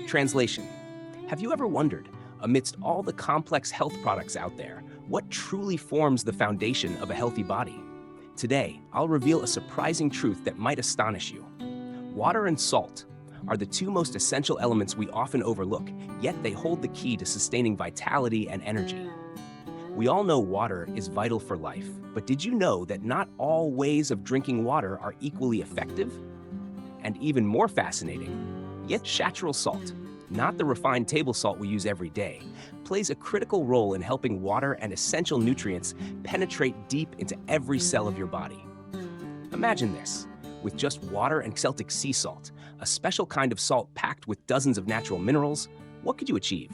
Translation. Have you ever wondered, amidst all the complex health products out there, what truly forms the foundation of a healthy body? Today, I'll reveal a surprising truth that might astonish you. Water and salt are the two most essential elements we often overlook, yet they hold the key to sustaining vitality and energy. We all know water is vital for life, but did you know that not all ways of drinking water are equally effective? And even more fascinating, yet natural salt, not the refined table salt we use every day, plays a critical role in helping water and essential nutrients penetrate deep into every cell of your body. Imagine this. With just water and Celtic sea salt, a special kind of salt packed with dozens of natural minerals, what could you achieve?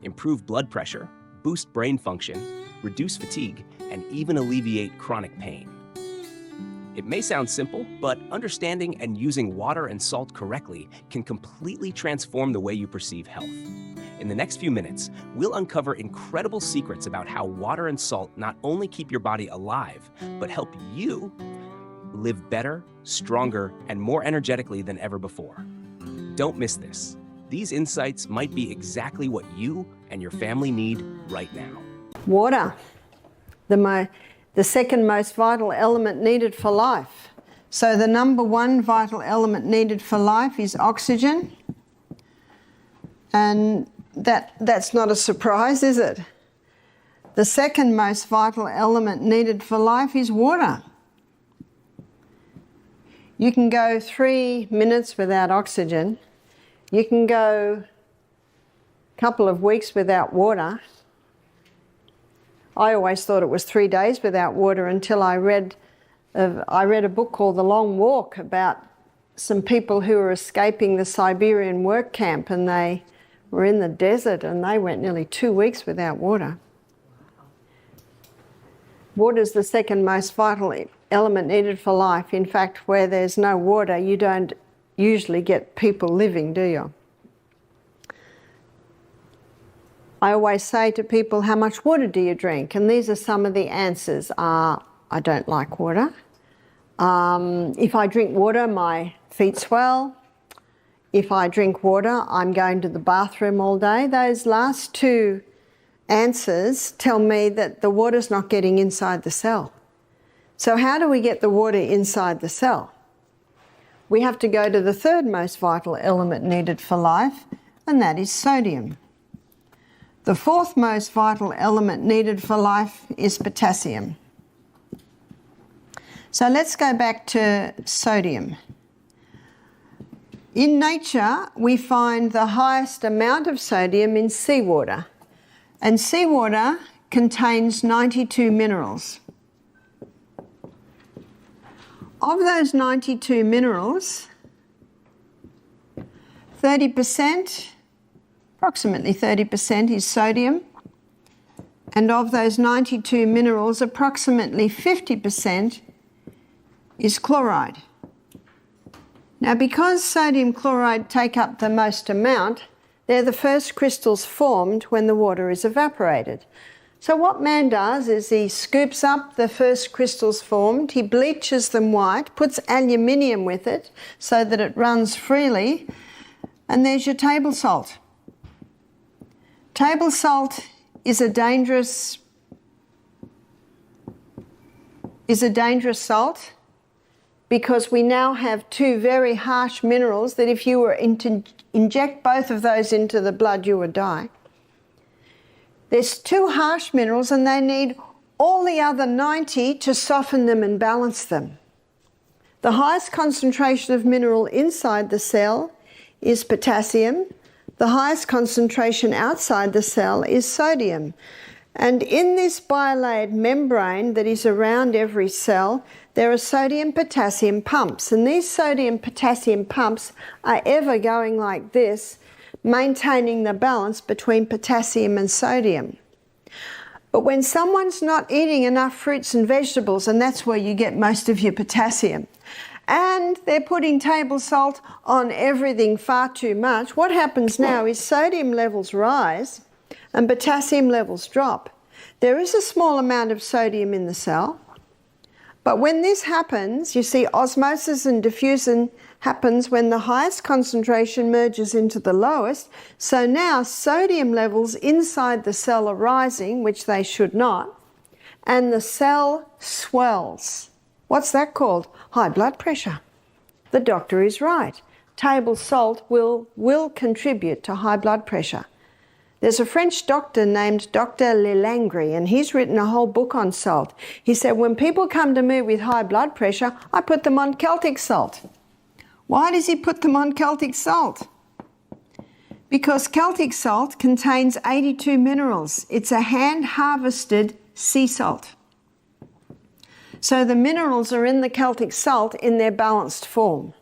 Improve blood pressure, boost brain function, reduce fatigue, and even alleviate chronic pain. It may sound simple, but understanding and using water and salt correctly can completely transform the way you perceive health. In the next few minutes, we'll uncover incredible secrets about how water and salt not only keep your body alive, but help you live better, stronger, and more energetically than ever before. Don't miss this. These insights might be exactly what you and your family need right now. Water, the second most vital element needed for life. So the number one vital element needed for life is oxygen. And that's not a surprise, is it? The second most vital element needed for life is water. You can go 3 minutes without oxygen. You can go a couple of weeks without water. I always thought it was 3 days without water until I read a book called The Long Walk about some people who were escaping the Siberian work camp, and they were in the desert and they went nearly 2 weeks without water. Water is the second most vital element needed for life. In fact, where there's no water, you don't usually get people living, do you? I always say to people, how much water do you drink? And these are some of the answers. I don't like water. If I drink water, my feet swell. If I drink water, I'm going to the bathroom all day. Those last two answers tell me that the water's not getting inside the cell. So how do we get the water inside the cell? We have to go to the third most vital element needed for life, and that is sodium. The fourth most vital element needed for life is potassium. So let's go back to sodium. In nature, we find the highest amount of sodium in seawater, and seawater contains 92 minerals. Of those 92 minerals, 30%, approximately 30% is sodium, and of those 92 minerals, approximately 50% is chloride. Now, because sodium chloride take up the most amount, they're the first crystals formed when the water is evaporated. So what man does is he scoops up the first crystals formed, he bleaches them white, puts aluminium with it so that it runs freely, and there's your table salt. Table salt is a dangerous salt because we now have two very harsh minerals that if you were to inject both of those into the blood, you would die. There's two harsh minerals and they need all the other 90 to soften them and balance them. The highest concentration of mineral inside the cell is potassium. The highest concentration outside the cell is sodium. And in this bilayered membrane that is around every cell, there are sodium-potassium pumps. And these sodium-potassium pumps are ever going like this, maintaining the balance between potassium and sodium. But when someone's not eating enough fruits and vegetables, and that's where you get most of your potassium, and they're putting table salt on everything far too much, what happens now is sodium levels rise and potassium levels drop. There is a small amount of sodium in the cell, But when this happens, you see osmosis and diffusion happens when the highest concentration merges into the lowest. So now sodium levels inside the cell are rising, which they should not, and the cell swells. What's that called? High blood pressure. The doctor is right. Table salt will contribute to high blood pressure. There's a French doctor named Dr. Lelangri, and he's written a whole book on salt. He said, when people come to me with high blood pressure, I put them on Celtic salt. Why does he put them on Celtic salt? Because Celtic salt contains 82 minerals. It's a hand-harvested sea salt. So the minerals are in the Celtic salt in their balanced form.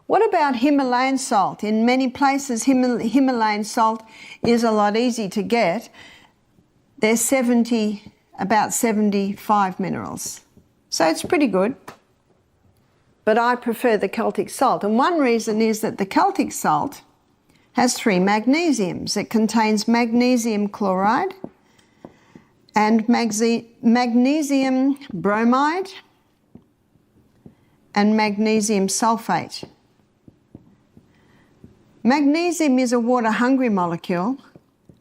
What about Himalayan salt? In many places, Himalayan salt is a lot easier to get. There's about 75 minerals. So it's pretty good. But I prefer the Celtic salt. And one reason is that the Celtic salt has 3 magnesiums. It contains magnesium chloride and magnesium bromide and magnesium sulfate. Magnesium is a water-hungry molecule,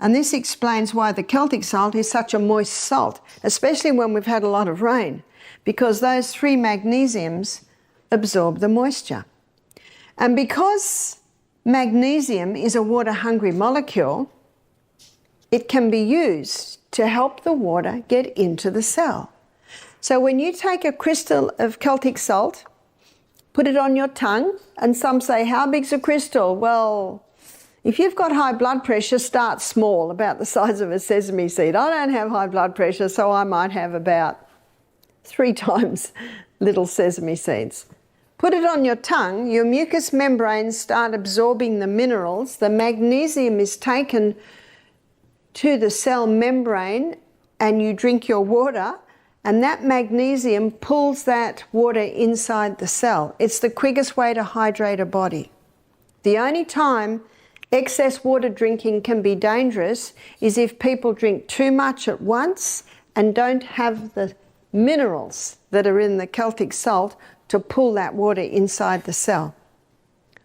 and this explains why the Celtic salt is such a moist salt, especially when we've had a lot of rain, because those 3 magnesiums absorb the moisture. And because magnesium is a water-hungry molecule, it can be used to help the water get into the cell. So when you take a crystal of Celtic salt, put it on your tongue, and some say, how big's a crystal? Well, if you've got high blood pressure, start small, about the size of a sesame seed. I don't have high blood pressure, so I might have about 3 times little sesame seeds. Put it on your tongue, your mucous membranes start absorbing the minerals. The magnesium is taken to the cell membrane, and you drink your water, and that magnesium pulls that water inside the cell. It's the quickest way to hydrate a body. The only time excess water drinking can be dangerous is if people drink too much at once and don't have the minerals that are in the Celtic salt to pull that water inside the cell.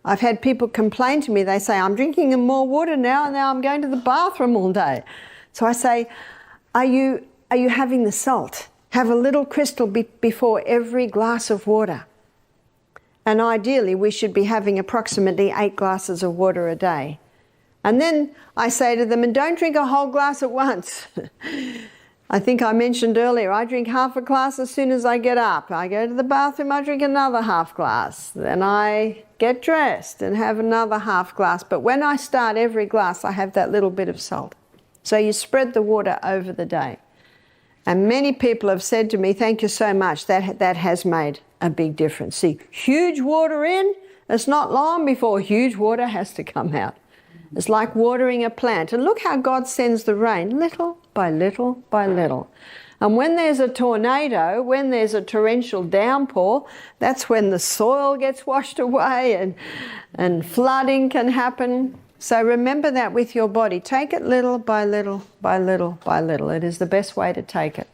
I've had people complain to me, they say, I'm drinking more water now, and now I'm going to the bathroom all day. So I say, are you having the salt? Have a little crystal before every glass of water. And ideally, we should be having approximately 8 glasses of water a day. And then I say to them, and don't drink a whole glass at once. I think I mentioned earlier, I drink half a glass as soon as I get up. I go to the bathroom, I drink another half glass. Then I get dressed and have another half glass. But when I start every glass, I have that little bit of salt. So you spread the water over the day. And many people have said to me, thank you so much, that has made a big difference. See, huge water in, it's not long before huge water has to come out. It's like watering a plant. And look how God sends the rain, little by little by little. And when there's a tornado, when there's a torrential downpour, that's when the soil gets washed away and flooding can happen. So remember that with your body. Take it little by little by little by little. It is the best way to take it.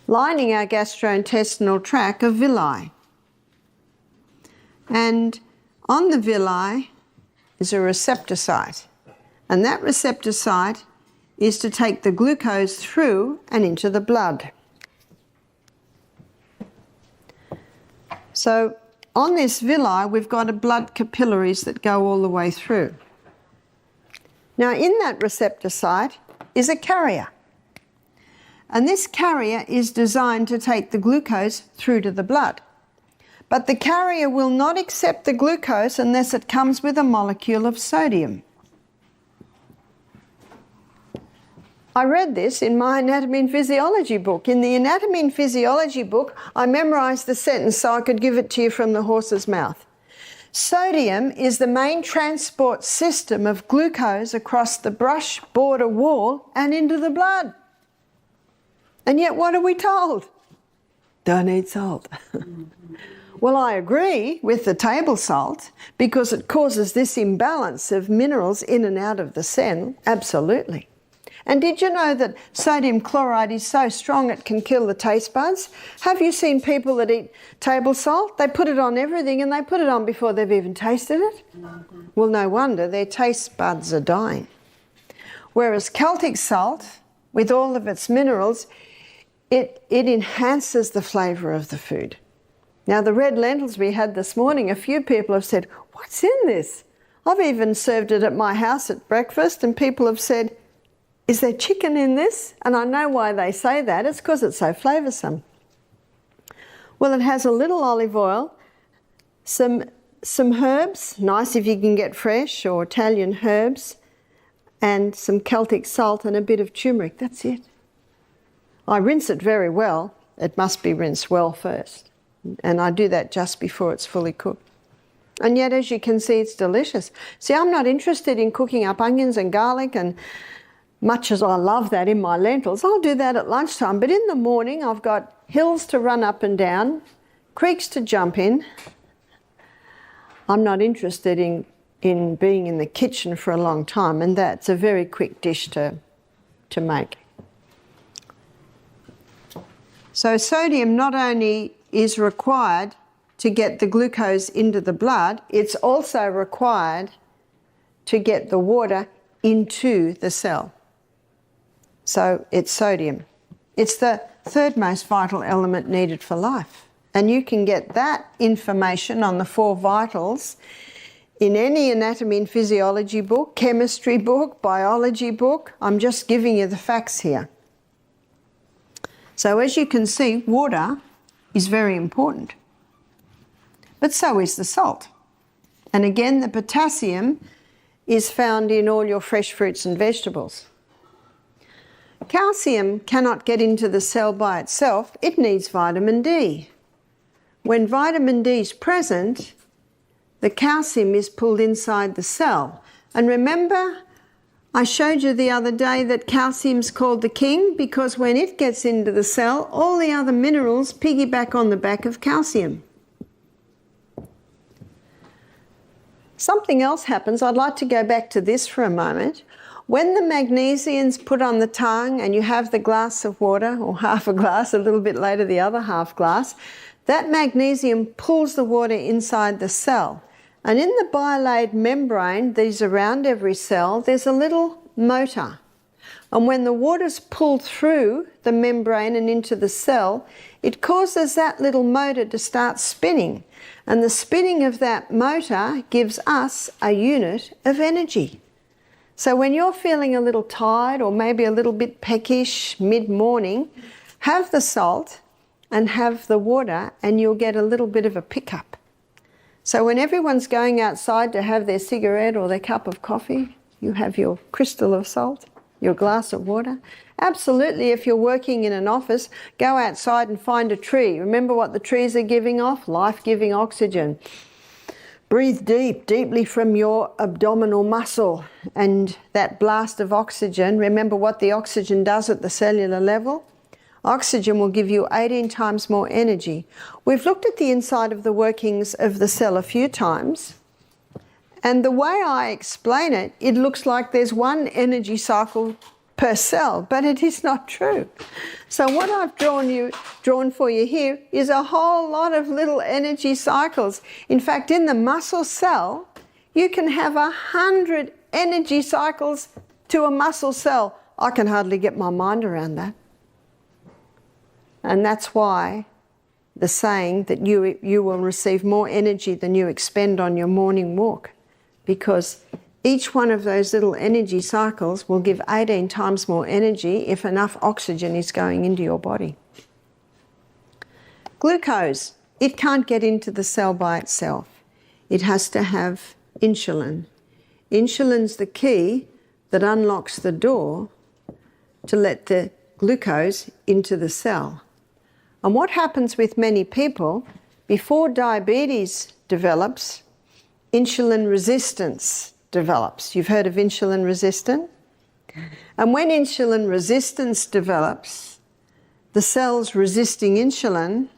Lining our gastrointestinal tract are villi. And on the villi is a receptor site. And that receptor site is to take the glucose through and into the blood. So on this villi, we've got a blood capillaries that go all the way through. Now, in that receptor site is a carrier. And this carrier is designed to take the glucose through to the blood. But the carrier will not accept the glucose unless it comes with a molecule of sodium. I read this in my anatomy and physiology book. In the anatomy and physiology book, I memorized the sentence so I could give it to you from the horse's mouth. Sodium is the main transport system of glucose across the brush border wall and into the blood. And yet what are we told? Don't eat salt. Well, I agree with the table salt because it causes this imbalance of minerals in and out of the cell, absolutely. And did you know that sodium chloride is so strong it can kill the taste buds? Have you seen people that eat table salt? They put it on everything, and they put it on before they've even tasted it. Well, no wonder their taste buds are dying. Whereas Celtic salt, with all of its minerals, it enhances the flavour of the food. Now, the red lentils we had this morning, a few people have said, "What's in this?" I've even served it at my house at breakfast, and people have said, "Is there chicken in this?" And I know why they say that. It's because it's so flavoursome. Well, it has a little olive oil, some herbs, nice if you can get fresh or Italian herbs, and some Celtic salt and a bit of turmeric. That's it. I rinse it very well. It must be rinsed well first. And I do that just before it's fully cooked. And yet, as you can see, it's delicious. See, I'm not interested in cooking up onions and garlic, and much as I love that in my lentils, I'll do that at lunchtime. But in the morning, I've got hills to run up and down, creeks to jump in. I'm not interested in being in the kitchen for a long time, and that's a very quick dish to make. So sodium not only is required to get the glucose into the blood, it's also required to get the water into the cell. So it's sodium. It's the third most vital element needed for life. And you can get that information on the 4 vitals in any anatomy and physiology book, chemistry book, biology book. I'm just giving you the facts here. So as you can see, water is very important. But so is the salt. And again, the potassium is found in all your fresh fruits and vegetables. Calcium cannot get into the cell by itself. It needs vitamin D. When vitamin D is present, the calcium is pulled inside the cell. And remember, I showed you the other day that calcium's called the king because when it gets into the cell, all the other minerals piggyback on the back of calcium. Something else happens. I'd like to go back to this for a moment. When the magnesium's put on the tongue and you have the glass of water, or half a glass, a little bit later the other half glass, that magnesium pulls the water inside the cell. And in the bilaid membrane that is around every cell, there's a little motor. And when the water's pulled through the membrane and into the cell, it causes that little motor to start spinning. And the spinning of that motor gives us a unit of energy. So when you're feeling a little tired or maybe a little bit peckish mid-morning, have the salt and have the water and you'll get a little bit of a pickup. So when everyone's going outside to have their cigarette or their cup of coffee, you have your crystal of salt, your glass of water. Absolutely, if you're working in an office, go outside and find a tree. Remember what the trees are giving off? Life-giving oxygen. Breathe deeply from your abdominal muscle, and that blast of oxygen, remember what the oxygen does at the cellular level? Oxygen will give you 18 times more energy. We've looked at the inside of the workings of the cell a few times, and the way I explain it, it looks like there's one energy cycle per cell, but it is not true. So what I've drawn for you here is a whole lot of little energy cycles. In fact, in the muscle cell, you can have 100 energy cycles to a muscle cell. I can hardly get my mind around that. And that's why the saying that you will receive more energy than you expend on your morning walk, because each one of those little energy cycles will give 18 times more energy if enough oxygen is going into your body. Glucose, it can't get into the cell by itself. It has to have insulin. Insulin's the key that unlocks the door to let the glucose into the cell. And what happens with many people, before diabetes develops, insulin resistance develops. You've heard of insulin resistant? And when insulin resistance develops, the cells resisting insulin,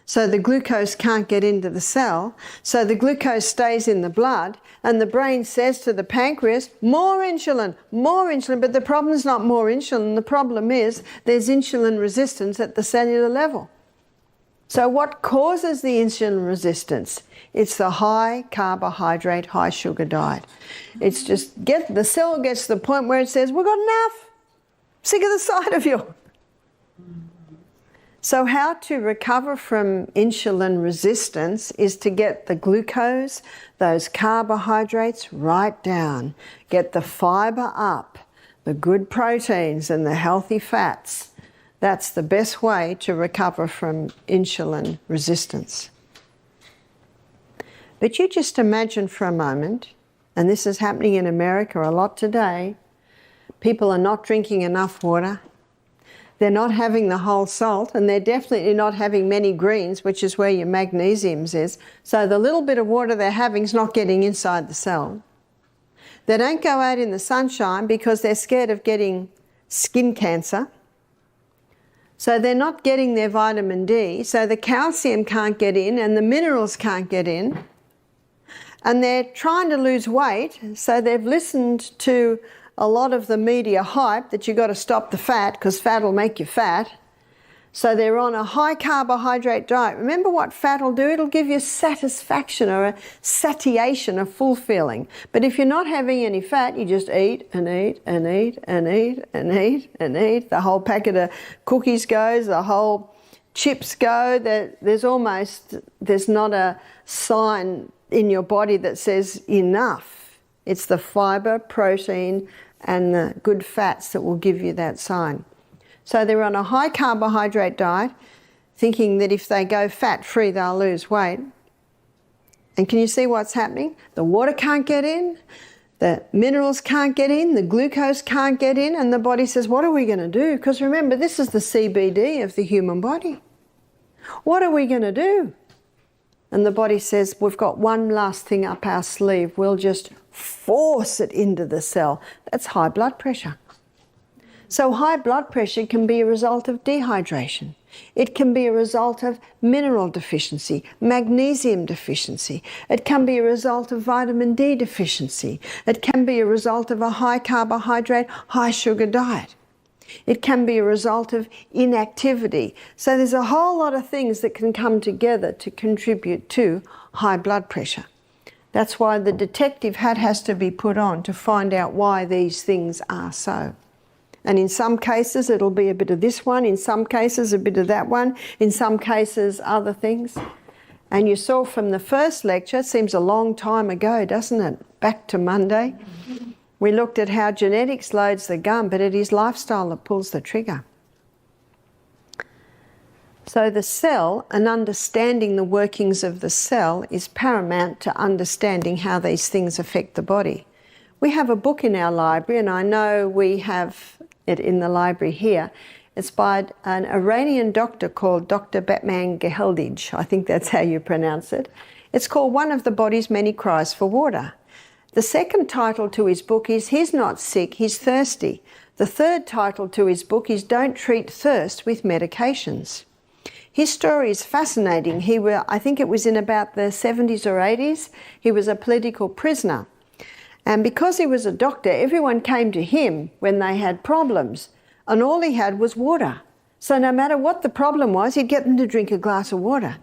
So the glucose can't get into the cell. So the glucose stays in the blood, and the brain says to the pancreas, more insulin, more insulin. But the problem is not more insulin. The problem is there's insulin resistance at the cellular level. So what causes the insulin resistance? It's the high carbohydrate, high sugar diet. It's just the cell gets to the point where it says, we've got enough. Sick of the sight of you. So how to recover from insulin resistance is to get the glucose, those carbohydrates right down. Get the fibre up, the good proteins and the healthy fats. That's the best way to recover from insulin resistance. But you just imagine for a moment, and this is happening in America a lot today, people are not drinking enough water. They're not having the whole salt, and they're definitely not having many greens, which is where your magnesiums is. So the little bit of water they're having is not getting inside the cell. They don't go out in the sunshine because they're scared of getting skin cancer. So they're not getting their vitamin D, so the calcium can't get in and the minerals can't get in. And they're trying to lose weight, so they've listened to a lot of the media hype that you've got to stop the fat because fat will make you fat. So they're on a high carbohydrate diet. Remember what fat will do? It'll give you satisfaction or a satiation, a full feeling. But if you're not having any fat, you just eat and eat and eat and eat and eat and eat. The whole packet of cookies goes, the whole chips go. There's not a sign in your body that says enough. It's the fibre, protein, and the good fats that will give you that sign. So they're on a high carbohydrate diet, thinking that if they go fat-free, they'll lose weight. And can you see what's happening? The water can't get in, the minerals can't get in, the glucose can't get in, and the body says, what are we going to do? Because remember, this is the CBD of the human body. What are we going to do? And the body says, we've got one last thing up our sleeve. We'll just force it into the cell. That's high blood pressure. So high blood pressure can be a result of dehydration. It can be a result of mineral deficiency, magnesium deficiency. It can be a result of vitamin D deficiency. It can be a result of a high carbohydrate, high sugar diet. It can be a result of inactivity. So there's a whole lot of things that can come together to contribute to high blood pressure. That's why the detective hat has to be put on to find out why these things are so. And in some cases it'll be a bit of this one, in some cases a bit of that one, in some cases other things. And you saw from the first lecture, it seems a long time ago, doesn't it? Back to Monday. We looked at how genetics loads the gun, but it is lifestyle that pulls the trigger. So the cell, and understanding the workings of the cell, is paramount to understanding how these things affect the body. We have a book in our library, and I know we have it in the library here. It's by an Iranian doctor called Dr. Batman Geheldij. I think that's how you pronounce it. It's called One of the Body's Many Cries for Water. The second title to his book is He's Not Sick, He's Thirsty. The third title to his book is Don't Treat Thirst with Medications. His story is fascinating. I think it was in about the 70s or 80s. He was a political prisoner. And because he was a doctor, everyone came to him when they had problems. And all he had was water. So no matter what the problem was, he'd get them to drink a glass of water.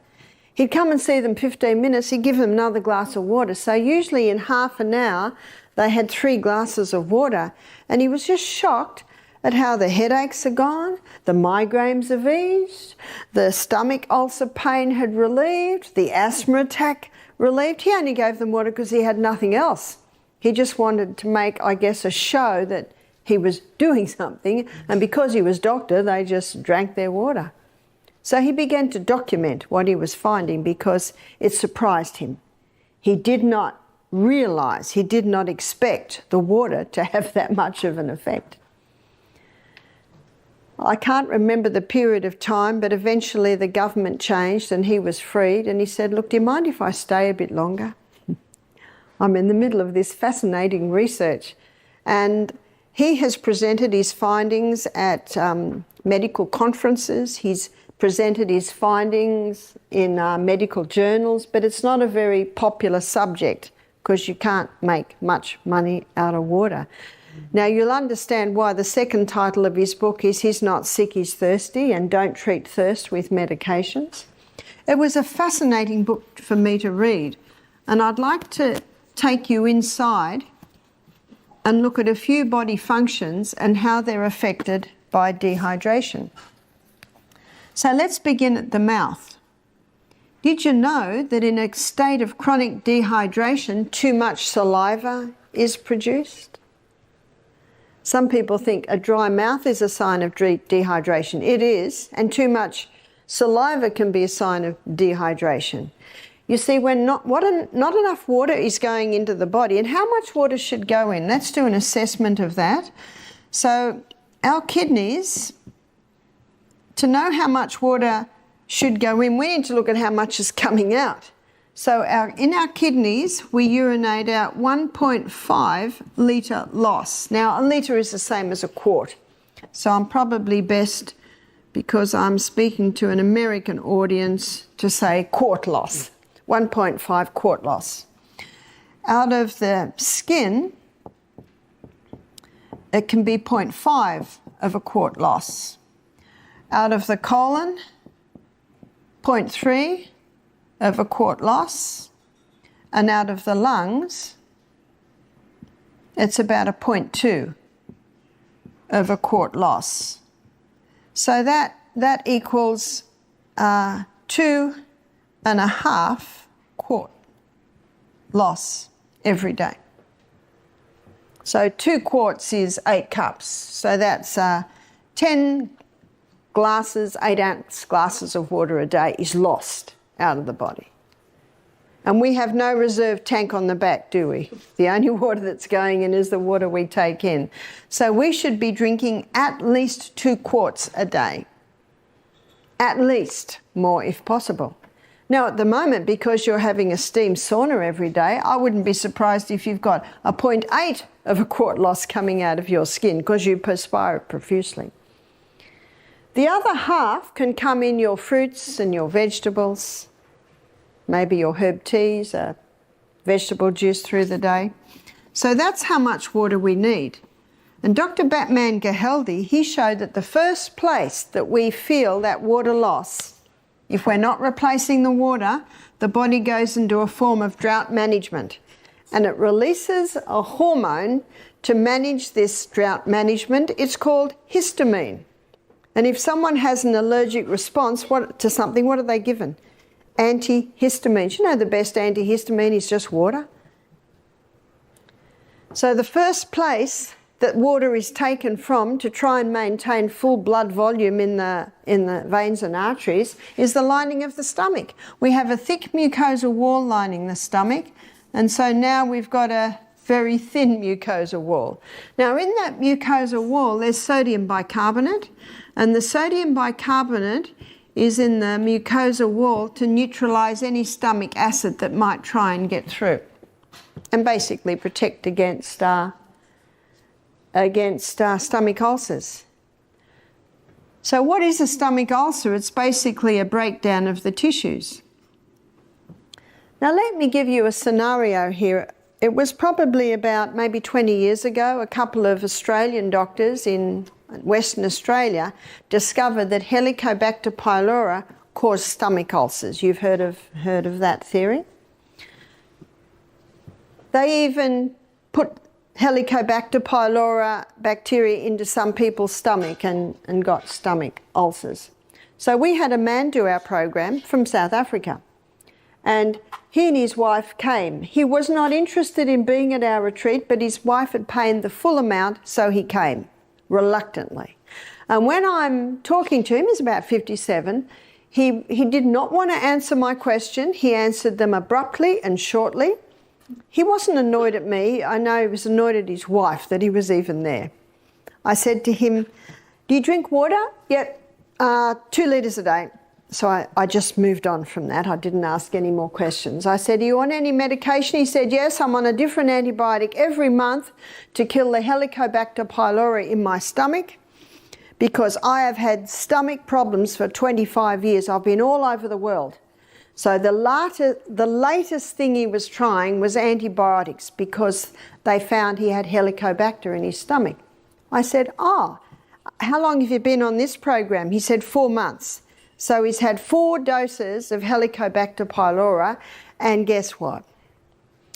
He'd come and see them 15 minutes, he'd give them another glass of water. So usually in half an hour, they had 3 glasses of water. And he was just shocked at how the headaches are gone, the migraines have eased, the stomach ulcer pain had relieved, the asthma attack relieved. He only gave them water because he had nothing else. He just wanted to make, I guess, a show that he was doing something. And because he was doctor, they just drank their water. So he began to document what he was finding because it surprised him. He did not realise, he did not expect the water to have that much of an effect. I can't remember the period of time, but eventually the government changed and he was freed, and he said, look, do you mind if I stay a bit longer? I'm in the middle of this fascinating research. And he has presented his findings at medical conferences. He's presented his findings in medical journals, but it's not a very popular subject because you can't make much money out of water. Now you'll understand why the second title of his book is He's Not Sick, He's Thirsty, and Don't Treat Thirst with Medications. It was a fascinating book for me to read, and I'd like to take you inside and look at a few body functions and how they're affected by dehydration. So let's begin at the mouth. Did you know that in a state of chronic dehydration, too much saliva is produced? Some people think a dry mouth is a sign of dehydration. It is, and too much saliva can be a sign of dehydration. You see, when not enough water is going into the body, and how much water should go in? Let's do an assessment of that. So our kidneys, to know how much water should go in, we need to look at how much is coming out. So in our kidneys, we urinate out 1.5 litre loss. Now, a litre is the same as a quart. So I'm probably best, because I'm speaking to an American audience, to say quart loss, 1.5 quart loss. Out of the skin, it can be 0.5 of a quart loss. Out of the colon, 0.3 of a quart loss. And out of the lungs, it's about a 0.2 of a quart loss. So that equals 2.5 quart loss every day. So 2 quarts is 8 cups. So that's 10 glasses, 8-ounce glasses of water a day is lost out of the body. And we have no reserve tank on the back, do we? The only water that's going in is the water we take in. So we should be drinking at least 2 quarts a day. At least, more if possible. Now at the moment, because you're having a steam sauna every day, I wouldn't be surprised if you've got a 0.8 of a quart loss coming out of your skin because you perspire profusely. The other half can come in your fruits and your vegetables, maybe your herb teas, vegetable juice through the day. So that's how much water we need. And Dr. Batman Gehaldi, he showed that the first place that we feel that water loss, if we're not replacing the water, the body goes into a form of drought management. And it releases a hormone to manage this drought management. It's called histamine. And if someone has an allergic response to something, what are they given? Antihistamines. You know the best antihistamine is just water. So the first place that water is taken from to try and maintain full blood volume in the veins and arteries is the lining of the stomach. We have a thick mucosal wall lining the stomach, and so now we've got a very thin mucosal wall. Now in that mucosal wall there's sodium bicarbonate, and the sodium bicarbonate is in the mucosal wall to neutralise any stomach acid that might try and get through, and basically protect against stomach ulcers. So what is a stomach ulcer? It's basically a breakdown of the tissues. Now let me give you a scenario here. It was probably about maybe 20 years ago, a couple of Australian doctors in Western Australia discovered that Helicobacter pylori caused stomach ulcers. You've heard of that theory? They even put Helicobacter pylori bacteria into some people's stomach and got stomach ulcers. So we had a man do our program from South Africa, and he and his wife came. He was not interested in being at our retreat, but his wife had paid the full amount, so he came, reluctantly. And when I'm talking to him, he's about 57, he did not want to answer my question. He answered them abruptly and shortly. He wasn't annoyed at me. I know he was annoyed at his wife that he was even there. I said to him, "Do you drink water?" "Yep, 2 litres a day." So I just moved on from that. I didn't ask any more questions. I said, "Are you on any medication?" He said, "Yes, I'm on a different antibiotic every month to kill the Helicobacter pylori in my stomach because I have had stomach problems for 25 years. I've been all over the world. So the latest thing he was trying was antibiotics because they found he had Helicobacter in his stomach. I said, "Oh, how long have you been on this program?" He said, 4 months. So he's had 4 doses of Helicobacter pylori, and guess what?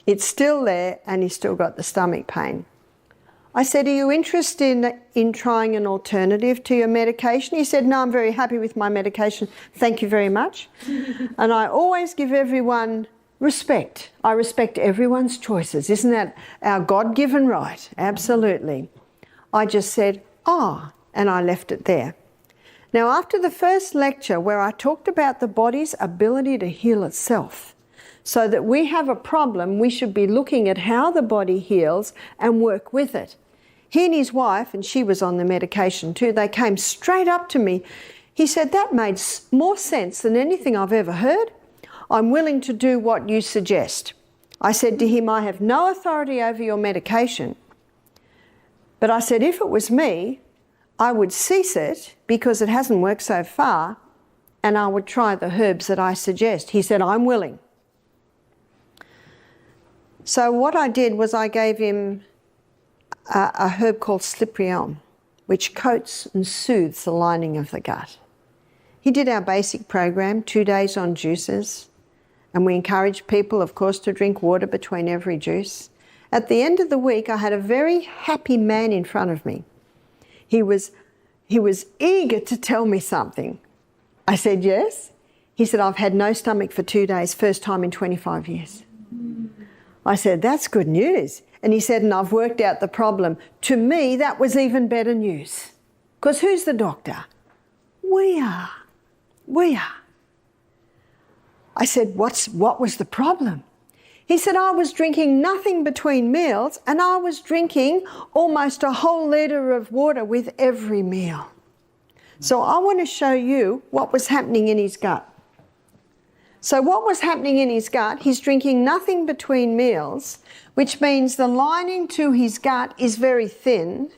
It's still there and he's still got the stomach pain. I said, "Are you interested in trying an alternative to your medication?" He said, "No, I'm very happy with my medication. Thank you very much." And I always give everyone respect. I respect everyone's choices. Isn't that our God-given right? Absolutely. I just said, "Oh," and I left it there. Now, after the first lecture where I talked about the body's ability to heal itself, so that we have a problem, we should be looking at how the body heals and work with it. He and his wife, and she was on the medication too, they came straight up to me. He said, "That made more sense than anything I've ever heard. I'm willing to do what you suggest." I said to him, "I have no authority over your medication. But I said, if it was me, I would cease it because it hasn't worked so far, and I would try the herbs that I suggest." He said, "I'm willing." So what I did was I gave him a herb called slippery elm, which coats and soothes the lining of the gut. He did our basic program, 2 days on juices, and we encouraged people, of course, to drink water between every juice. At the end of the week, I had a very happy man in front of me. He was eager to tell me something. I said, "Yes." He said, "I've had no stomach for 2 days, first time in 25 years. I said, "That's good news." And he said, "And I've worked out the problem." To me, that was even better news. Because who's the doctor? We are. We are. I said, what was the problem? He said, "I was drinking nothing between meals, and I was drinking almost a whole litre of water with every meal." So I want to show you what was happening in his gut. So what was happening in his gut, he's drinking nothing between meals, which means the lining to his gut is very thin,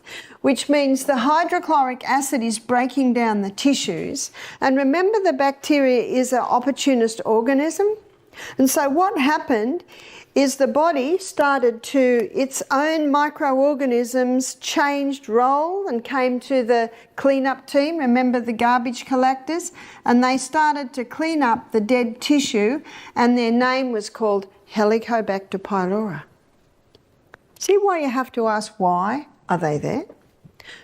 which means the hydrochloric acid is breaking down the tissues. And remember, the bacteria is an opportunist organism. And so what happened is the body started to, its own microorganisms changed role and came to the cleanup team, remember the garbage collectors, and they started to clean up the dead tissue, and their name was called Helicobacter pylori. See why you have to ask, why are they there?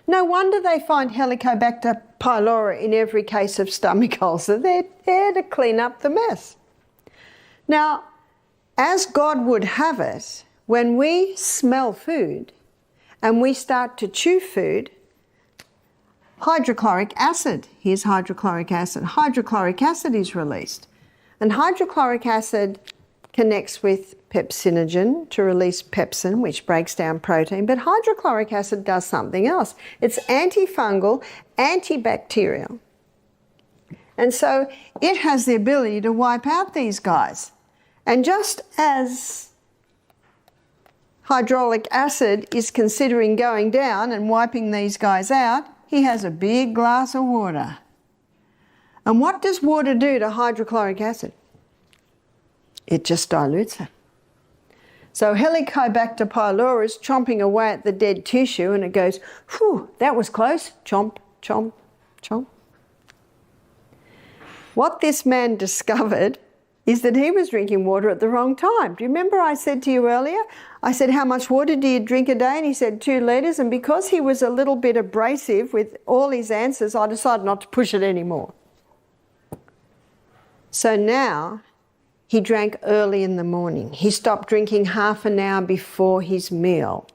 No wonder they find Helicobacter pylori in every case of stomach ulcer. They're there to clean up the mess. Now, as God would have it, when we smell food and we start to chew food, hydrochloric acid, here's hydrochloric acid is released. And hydrochloric acid connects with pepsinogen to release pepsin, which breaks down protein, but hydrochloric acid does something else. It's antifungal, antibacterial. And so it has the ability to wipe out these guys. And just as hydraulic acid is considering going down and wiping these guys out, he has a big glass of water. And what does water do to hydrochloric acid? It just dilutes it. So Helicobacter pylori is chomping away at the dead tissue, and it goes, "Whew, that was close." Chomp, chomp, chomp. What this man discovered is that he was drinking water at the wrong time. Do you remember I said to you earlier? I said, "How much water do you drink a day?" And he said 2 litres. And because he was a little bit abrasive with all his answers, I decided not to push it anymore. So now he drank early in the morning. He stopped drinking half an hour before his meal.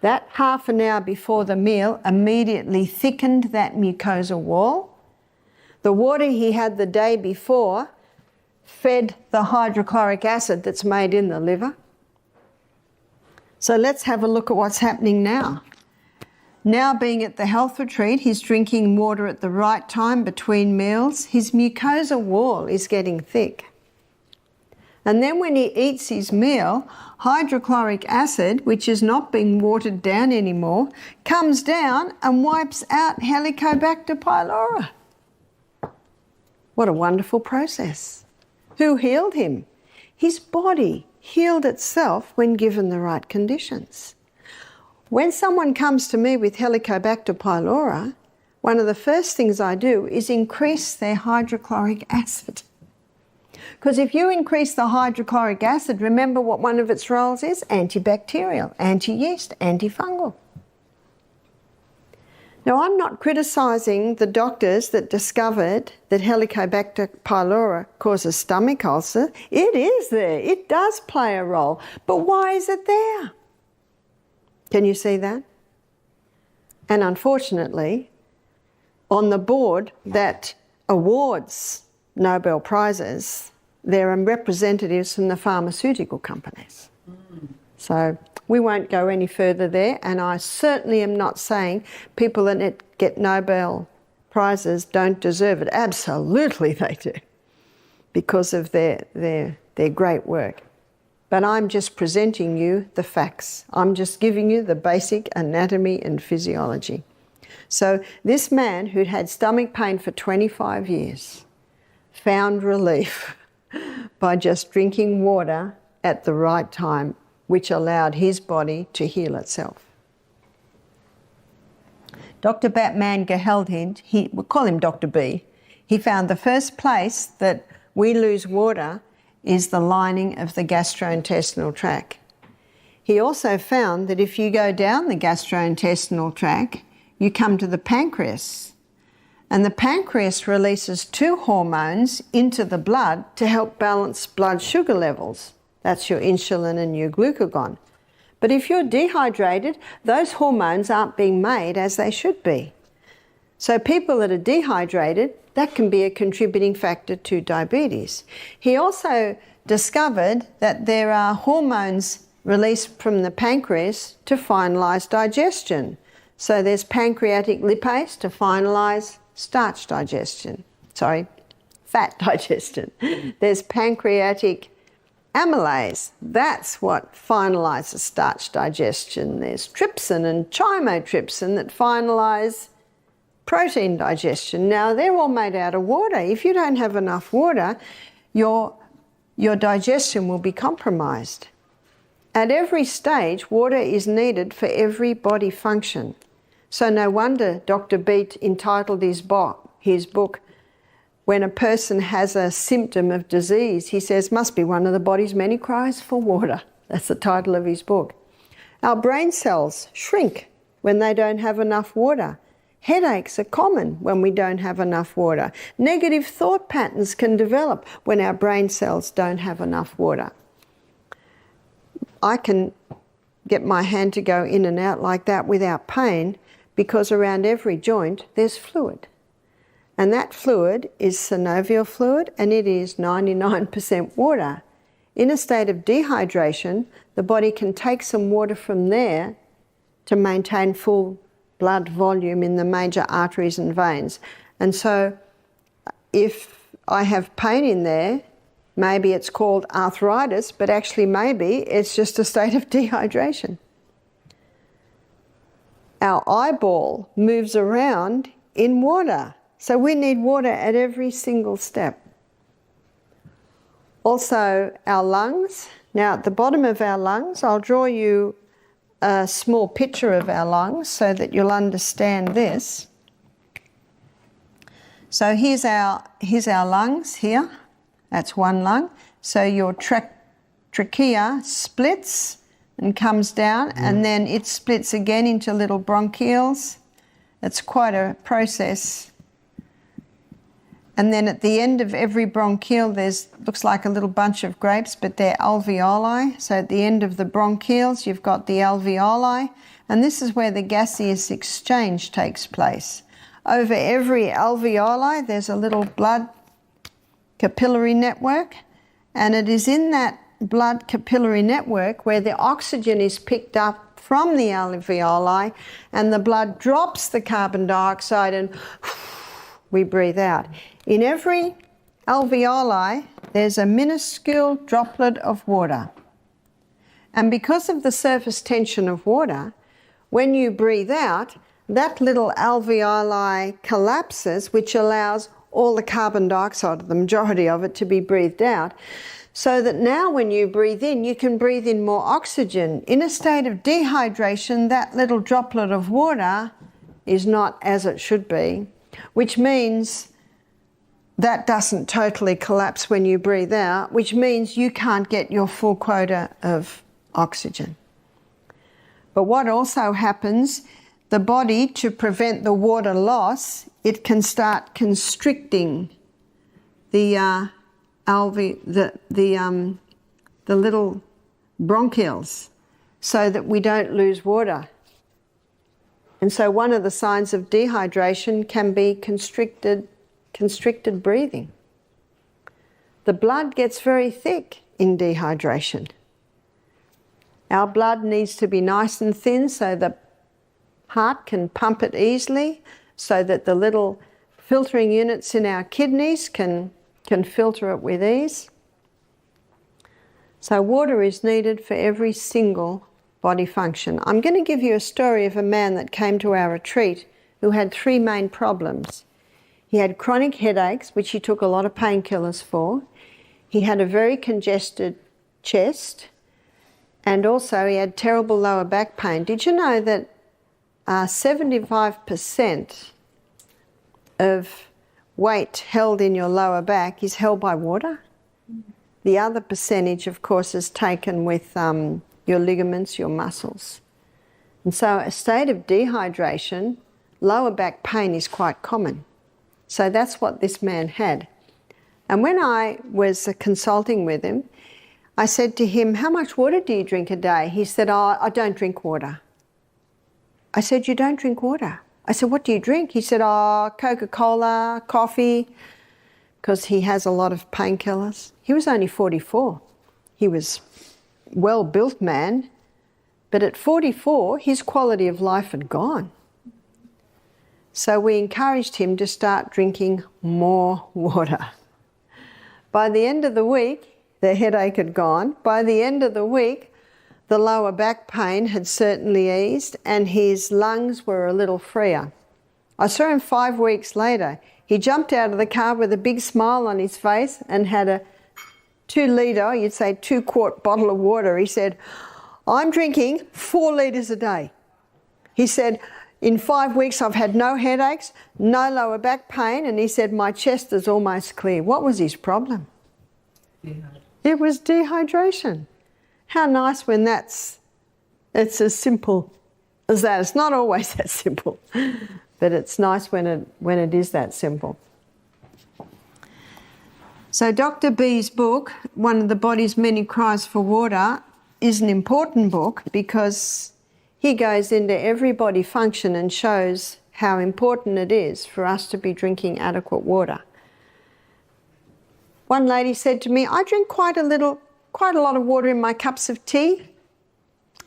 That half an hour before the meal immediately thickened that mucosa wall. The water he had the day before fed the hydrochloric acid that's made in the liver. So let's have a look at what's happening now. Now, being at the health retreat, he's drinking water at the right time between meals. His mucosa wall is getting thick. And then when he eats his meal, hydrochloric acid, which is not being watered down anymore, comes down and wipes out Helicobacter pylori. What a wonderful process. Who healed him? His body healed itself when given the right conditions. When someone comes to me with Helicobacter pylori, one of the first things I do is increase their hydrochloric acid. Because if you increase the hydrochloric acid, remember what one of its roles is? Antibacterial, anti-yeast, antifungal. Now, I'm not criticising the doctors that discovered that Helicobacter pylori causes stomach ulcer. It is there. It does play a role. But why is it there? Can you see that? And unfortunately, on the board that awards Nobel Prizes, there are representatives from the pharmaceutical companies. So we won't go any further there, and I certainly am not saying people that get Nobel Prizes don't deserve it. Absolutely they do, because of their great work. But I'm just presenting you the facts. I'm just giving you the basic anatomy and physiology. So this man who'd had stomach pain for 25 years found relief by just drinking water at the right time, which allowed his body to heal itself. Dr. Batman Geheldind, we'll call him Dr. B, he found the first place that we lose water is the lining of the gastrointestinal tract. He also found that if you go down the gastrointestinal tract, you come to the pancreas. And the pancreas releases 2 hormones into the blood to help balance blood sugar levels. That's your insulin and your glucagon. But if you're dehydrated, those hormones aren't being made as they should be. So people that are dehydrated, that can be a contributing factor to diabetes. He also discovered that there are hormones released from the pancreas to finalise digestion. So there's pancreatic lipase to finalise starch digestion. Fat digestion. There's pancreatic amylase. That's what finalises starch digestion. There's trypsin and chymotrypsin that finalise protein digestion. Now, they're all made out of water. If you don't have enough water, your digestion will be compromised. At every stage, water is needed for every body function. So no wonder Dr. Beat entitled his book, when a person has a symptom of disease, he says, must be one of the body's many cries for water. That's the title of his book. Our brain cells shrink when they don't have enough water. Headaches are common when we don't have enough water. Negative thought patterns can develop when our brain cells don't have enough water. I can get my hand to go in and out like that without pain because around every joint there's fluid. And that fluid is synovial fluid, and it is 99% water. In a state of dehydration, the body can take some water from there to maintain full blood volume in the major arteries and veins. And so if I have pain in there, maybe it's called arthritis, but actually maybe it's just a state of dehydration. Our eyeball moves around in water. So we need water at every single step. Also, our lungs. Now, at the bottom of our lungs, I'll draw you a small picture of our lungs so that you'll understand this. So here's our lungs here. That's one lung. So your trachea splits and comes down, and then it splits again into little bronchioles. It's quite a process. And then at the end of every bronchiole, looks like a little bunch of grapes, but they're alveoli. So at the end of the bronchioles, you've got the alveoli, and this is where the gaseous exchange takes place. Over every alveoli, there's a little blood capillary network, and it is in that blood capillary network where the oxygen is picked up from the alveoli, and the blood drops the carbon dioxide and we breathe out. In every alveoli, there's a minuscule droplet of water. And because of the surface tension of water, when you breathe out, that little alveoli collapses, which allows all the carbon dioxide, the majority of it, to be breathed out. So that now when you breathe in, you can breathe in more oxygen. In a state of dehydration, that little droplet of water is not as it should be, which means that doesn't totally collapse when you breathe out, which means you can't get your full quota of oxygen. But what also happens, the body, to prevent the water loss, it can start constricting the little bronchioles so that we don't lose water. And so one of the signs of dehydration can be constricted breathing. The blood gets very thick in dehydration. Our blood needs to be nice and thin so the heart can pump it easily, so that the little filtering units in our kidneys can filter it with ease. So water is needed for every single body function. I'm going to give you a story of a man that came to our retreat who had 3 main problems. He had chronic headaches, which he took a lot of painkillers for. He had a very congested chest, and also he had terrible lower back pain. Did you know that 75% of weight held in your lower back is held by water? The other percentage, of course, is taken with your ligaments, your muscles. And so a state of dehydration, lower back pain is quite common. So that's what this man had. And when I was consulting with him, I said to him, "How much water do you drink a day?" He said, "Oh, I don't drink water." I said, "You don't drink water?" I said, "What do you drink?" He said, "Oh, Coca-Cola, coffee," because he has a lot of painkillers. He was only 44. He was a well-built man, but at 44, his quality of life had gone. So we encouraged him to start drinking more water. By the end of the week, the headache had gone. By the end of the week, the lower back pain had certainly eased and his lungs were a little freer. I saw him 5 weeks later. He jumped out of the car with a big smile on his face and had a 2-litre, you'd say 2-quart bottle of water. He said, "I'm drinking 4 litres a day." He said, "In 5 weeks I've had no headaches, no lower back pain," and he said, "My chest is almost clear." What was his problem? It was dehydration. How nice when it's as simple as that. It's not always that simple, but it's nice when it is that simple. So Dr. B's book, One of the Body's Many Cries for Water, is an important book because he goes into every body function and shows how important it is for us to be drinking adequate water. One lady said to me, "I drink quite a lot of water in my cups of tea."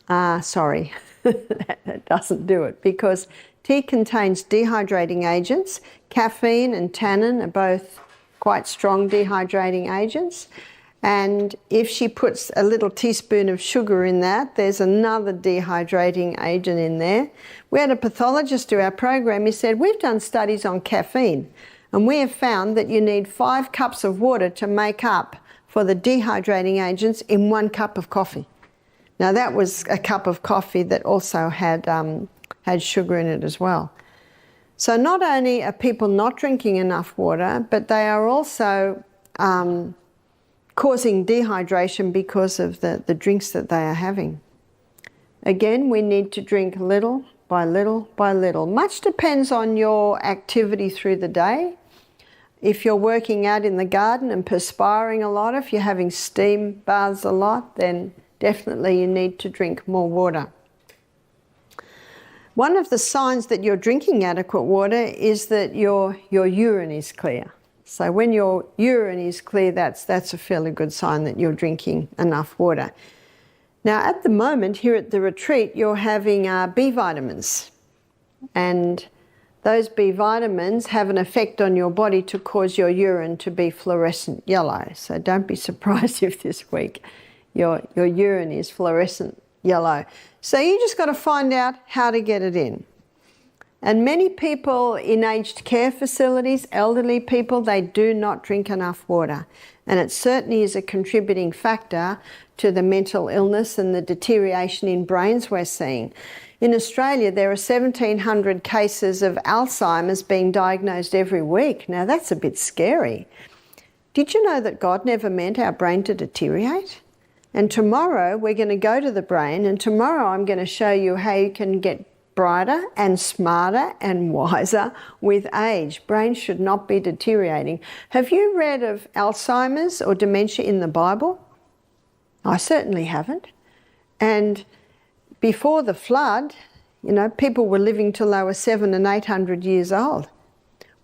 Sorry, that doesn't do it, because tea contains dehydrating agents. Caffeine and tannin are both quite strong dehydrating agents. And if she puts a little teaspoon of sugar in that, there's another dehydrating agent in there. We had a pathologist do our program. He said, "We've done studies on caffeine, and we have found that you need 5 cups of water to make up for the dehydrating agents in 1 cup of coffee." Now that was a cup of coffee that also had sugar in it as well. So not only are people not drinking enough water, but they are also causing dehydration because of the drinks that they are having. Again, we need to drink little by little by little. Much depends on your activity through the day. If you're working out in the garden and perspiring a lot, if you're having steam baths a lot, then definitely you need to drink more water. One of the signs that you're drinking adequate water is that your urine is clear. So when your urine is clear, that's a fairly good sign that you're drinking enough water. Now at the moment here at the retreat, you're having B vitamins, and those B vitamins have an effect on your body to cause your urine to be fluorescent yellow. So don't be surprised if this week your urine is fluorescent yellow. So you just got to find out how to get it in. And many people in aged care facilities, elderly people, they do not drink enough water. And it certainly is a contributing factor to the mental illness and the deterioration in brains we're seeing. In Australia, there are 1,700 cases of Alzheimer's being diagnosed every week. Now, that's a bit scary. Did you know that God never meant our brain to deteriorate? And tomorrow, we're going to go to the brain, and tomorrow I'm going to show you how you can get brighter and smarter and wiser with age. Brains should not be deteriorating. Have you read of Alzheimer's or dementia in the Bible? I certainly haven't. And before the flood, you know, people were living till they were 700 and 800 years old.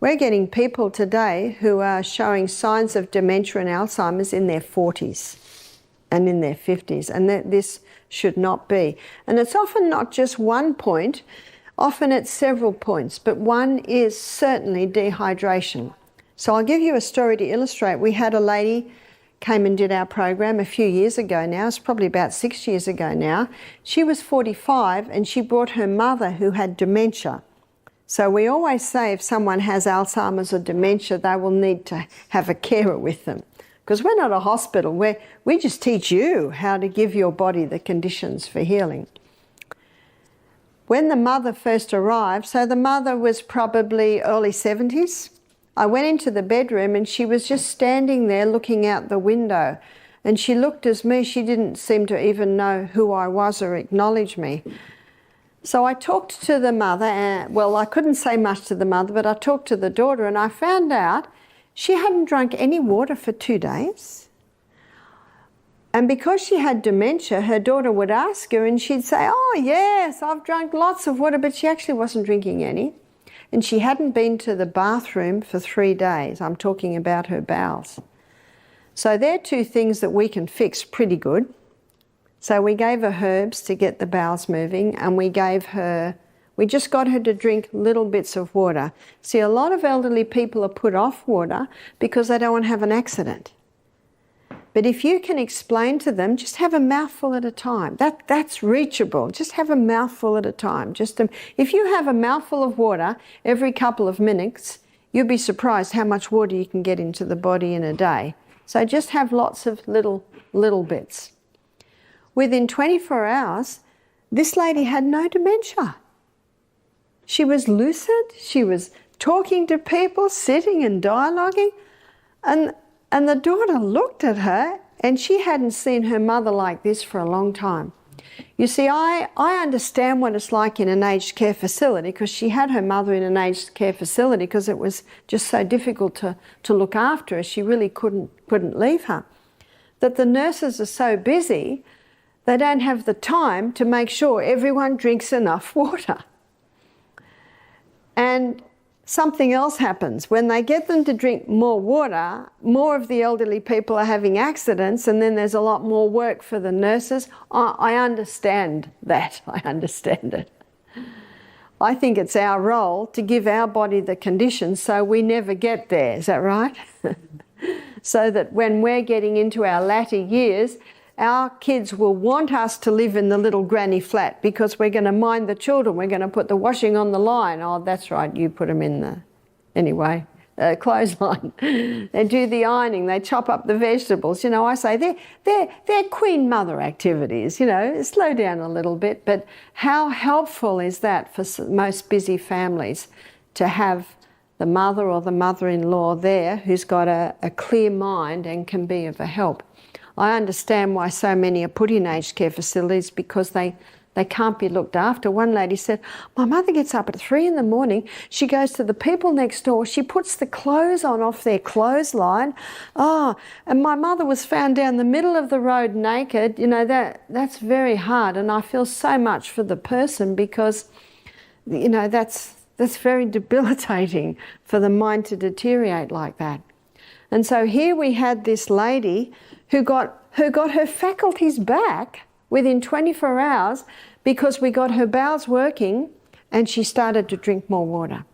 We're getting people today who are showing signs of dementia and Alzheimer's in their 40s and in their 50s, and this should not be. And it's often not just one point, often it's several points, but one is certainly dehydration. So I'll give you a story to illustrate. We had a lady came and did our program a few years ago now. It's probably about 6 years ago now. She was 45 and she brought her mother who had dementia. So we always say if someone has Alzheimer's or dementia, they will need to have a carer with them. Because we're not a hospital, we just teach you how to give your body the conditions for healing. When the mother first arrived, so the mother was probably early 70s, I went into the bedroom and she was just standing there looking out the window. And she looked at me, she didn't seem to even know who I was or acknowledge me. So I talked to the mother, and, well, I couldn't say much to the mother, but I talked to the daughter and I found out she hadn't drunk any water for 2 days. And because she had dementia, her daughter would ask her and she'd say, oh yes, I've drunk lots of water, but she actually wasn't drinking any. And she hadn't been to the bathroom for 3 days. I'm talking about her bowels. So they're two things that we can fix pretty good. So we gave her herbs to get the bowels moving, and we just got her to drink little bits of water. See, a lot of elderly people are put off water because they don't want to have an accident. But if you can explain to them, just have a mouthful at a time. That's reachable. Just have a mouthful at a time. If you have a mouthful of water every couple of minutes, you'll be surprised how much water you can get into the body in a day. So just have lots of little bits. Within 24 hours, this lady had no dementia. She was lucid. She was talking to people, sitting and dialoguing. And the daughter looked at her and she hadn't seen her mother like this for a long time. You see, I understand what it's like in an aged care facility, because she had her mother in an aged care facility because it was just so difficult to look after her. She really couldn't leave her. That the nurses are so busy, they don't have the time to make sure everyone drinks enough water. And something else happens. When they get them to drink more water, more of the elderly people are having accidents, and then there's a lot more work for the nurses. I understand that. I understand it. I think it's our role to give our body the conditions so we never get there. Is that right? So that when we're getting into our latter years, our kids will want us to live in the little granny flat because we're going to mind the children. We're going to put the washing on the line. Oh, that's right, you put them in the clothesline. They do the ironing. They chop up the vegetables. You know, I say they're queen mother activities. You know, slow down a little bit. But how helpful is that for most busy families to have the mother or the mother-in-law there who's got a clear mind and can be of a help? I understand why so many are put in aged care facilities, because they can't be looked after. One lady said, my mother gets up at 3 in the morning, she goes to the people next door, she puts the clothes on off their clothesline. Oh, and my mother was found down the middle of the road naked. You know, that's very hard, and I feel so much for the person, because, you know, that's very debilitating for the mind to deteriorate like that. And so here we had this lady who got her faculties back within 24 hours because we got her bowels working and she started to drink more water.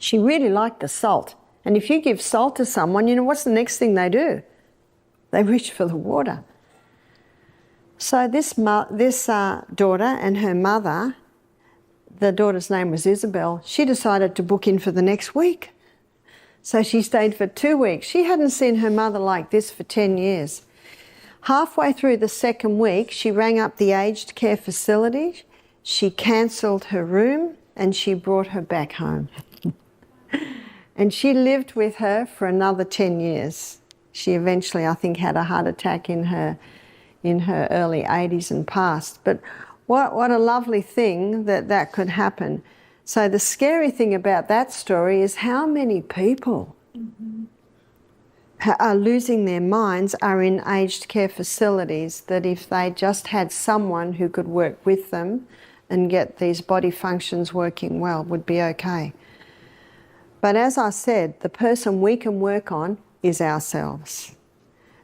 She really liked the salt. And if you give salt to someone, you know, what's the next thing they do? They reach for the water. So this daughter and her mother, the daughter's name was Isabel, she decided to book in for the next week. So she stayed for 2 weeks. She hadn't seen her mother like this for 10 years. Halfway through the second week, she rang up the aged care facility, she cancelled her room, and she brought her back home. And she lived with her for another 10 years. She eventually, I think, had a heart attack in her early 80s and passed. But what a lovely thing that could happen. So the scary thing about that story is how many people are losing their minds, are in aged care facilities, that if they just had someone who could work with them and get these body functions working well, would be okay. But as I said, the person we can work on is ourselves.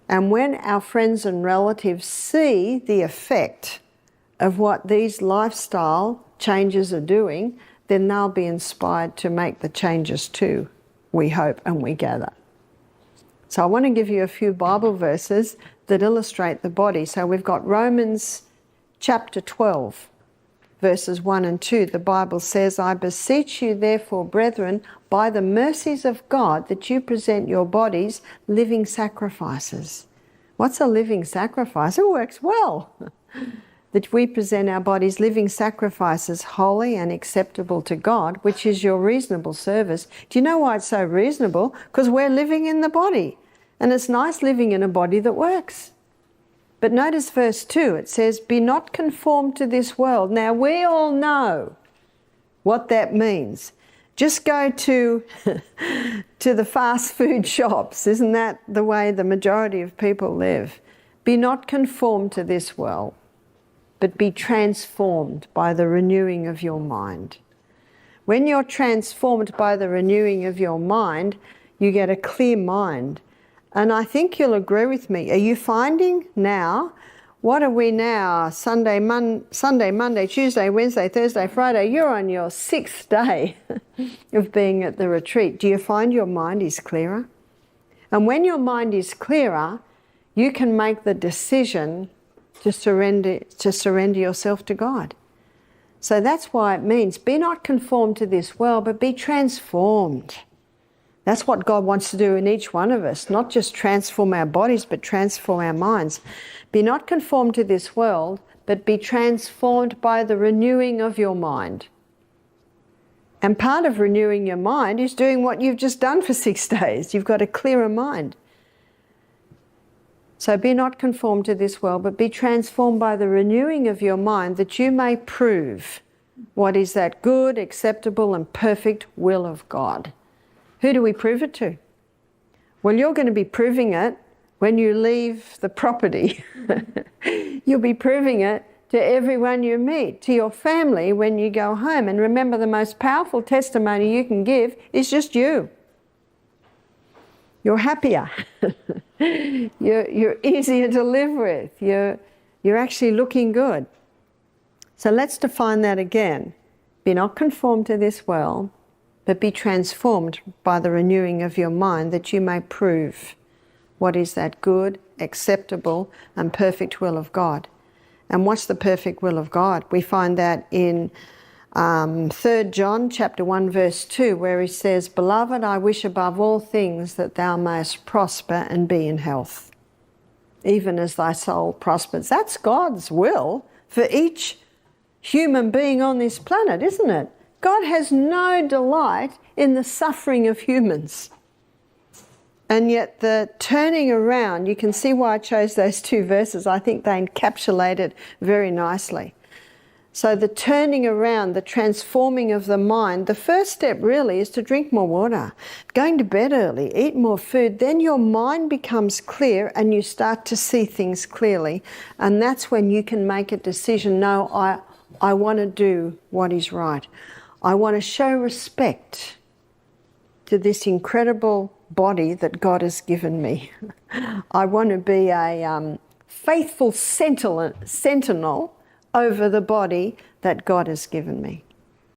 And when our friends and relatives see the effect of what these lifestyle changes are doing, then they'll be inspired to make the changes too, we hope and we gather. So I want to give you a few Bible verses that illustrate the body. So we've got Romans chapter 12, verses 1 and 2. The Bible says, I beseech you therefore, brethren, by the mercies of God, that you present your bodies living sacrifices. What's a living sacrifice? It works well. That we present our bodies living sacrifices, holy and acceptable to God, which is your reasonable service. Do you know why it's so reasonable? Because we're living in the body. And it's nice living in a body that works. But notice verse 2, it says, be not conformed to this world. Now we all know what that means. Just go to the fast food shops. Isn't that the way the majority of people live? Be not conformed to this world, but be transformed by the renewing of your mind. When you're transformed by the renewing of your mind, you get a clear mind. And I think you'll agree with me. Are you finding now, what are we now? Sunday, Monday, Tuesday, Wednesday, Thursday, Friday. You're on your 6th day of being at the retreat. Do you find your mind is clearer? And when your mind is clearer, you can make the decision to surrender yourself to God. So that's why it means be not conformed to this world, but be transformed. That's what God wants to do in each one of us, not just transform our bodies, but transform our minds. Be not conformed to this world, but be transformed by the renewing of your mind. And part of renewing your mind is doing what you've just done for 6 days. You've got a clearer mind. So be not conformed to this world, but be transformed by the renewing of your mind, that you may prove what is that good, acceptable, and perfect will of God. Who do we prove it to? Well, you're going to be proving it when you leave the property. You'll be proving it to everyone you meet, to your family when you go home. And remember, the most powerful testimony you can give is just you. You're happier. You're easier to live with. You're actually looking good. So let's define that again. Be not conformed to this world, but be transformed by the renewing of your mind, that you may prove what is that good, acceptable, and perfect will of God. And what's the perfect will of God? We find that in 3 John chapter 1 verse 2, where he says, Beloved, I wish above all things that thou mayest prosper and be in health, even as thy soul prospers. That's God's will for each human being on this planet, isn't it? God has no delight in the suffering of humans. And yet the turning around, you can see why I chose those 2 verses. I think they encapsulate it very nicely. So the turning around, the transforming of the mind, the first step really is to drink more water, going to bed early, eat more food. Then your mind becomes clear and you start to see things clearly. And that's when you can make a decision. No, I want to do what is right. I want to show respect to this incredible body that God has given me. I want to be a faithful sentinel over the body that God has given me.